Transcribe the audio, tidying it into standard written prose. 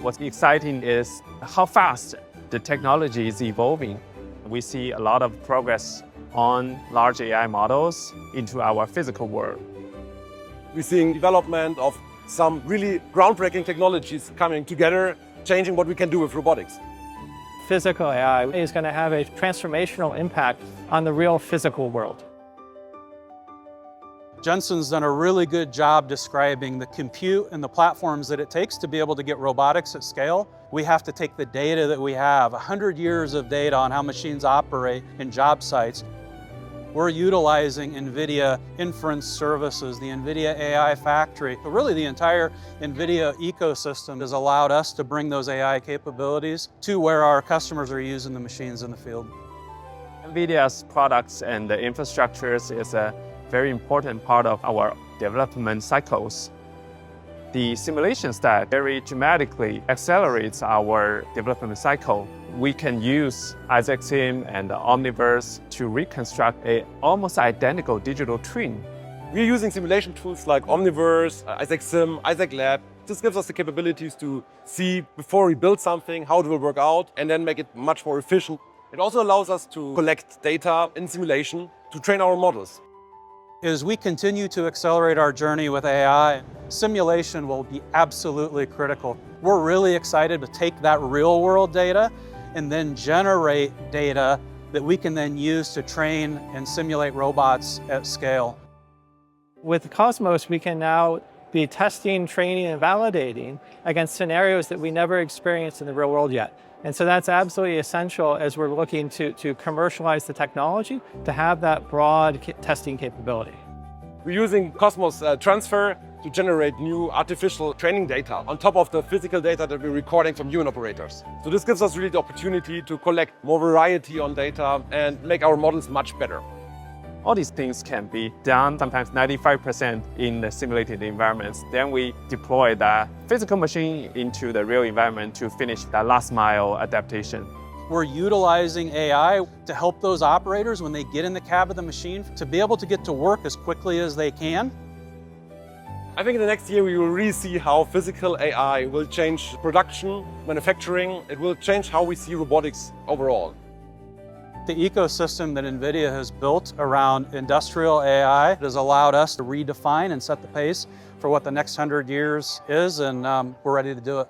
What's exciting is how fast the technology is evolving. We see a lot of progress on large AI models into our physical world. We're seeing development of some really groundbreaking technologies coming together, changing what we can do with robotics. Physical AI is going to have a transformational impact on the real physical world. Jensen's done a really good job describing the compute and the platforms that it takes to be able to get robotics at scale. We have to take the data that we have, 100 years of data on how machines operate in job sites. We're utilizing NVIDIA inference services, the NVIDIA AI factory. But really the entire NVIDIA ecosystem has allowed us to bring those AI capabilities to where our customers are using the machines in the field. NVIDIA's products and the infrastructures is a very important part of our development cycles. The simulation stack very dramatically accelerates our development cycle. We can use Isaac Sim and Omniverse to reconstruct an almost identical digital twin. We're using simulation tools like Omniverse, Isaac Sim, Isaac Lab. This gives us the capabilities to see before we build something, how it will work out, and then make it much more efficient. It also allows us to collect data in simulation to train our models. As we continue to accelerate our journey with AI, simulation will be absolutely critical. We're really excited to take that real world data and then generate data that we can then use to train and simulate robots at scale. With Cosmos, we can now be testing, training, and validating against scenarios that we never experienced in the real world yet. And so that's absolutely essential as we're looking to commercialize the technology, to have that broad testing capability. We're using Cosmos Transfer to generate new artificial training data on top of the physical data that we're recording from human operators. So this gives us really the opportunity to collect more variety on data and make our models much better. All these things can be done, sometimes 95% in the simulated environments. Then we deploy the physical machine into the real environment to finish the last mile adaptation. We're utilizing AI to help those operators when they get in the cab of the machine to be able to get to work as quickly as they can. I think in the next year we will really see how physical AI will change production, manufacturing. It will change how we see robotics overall. The ecosystem that NVIDIA has built around industrial AI has allowed us to redefine and set the pace for what the next 100 years is, and we're ready to do it.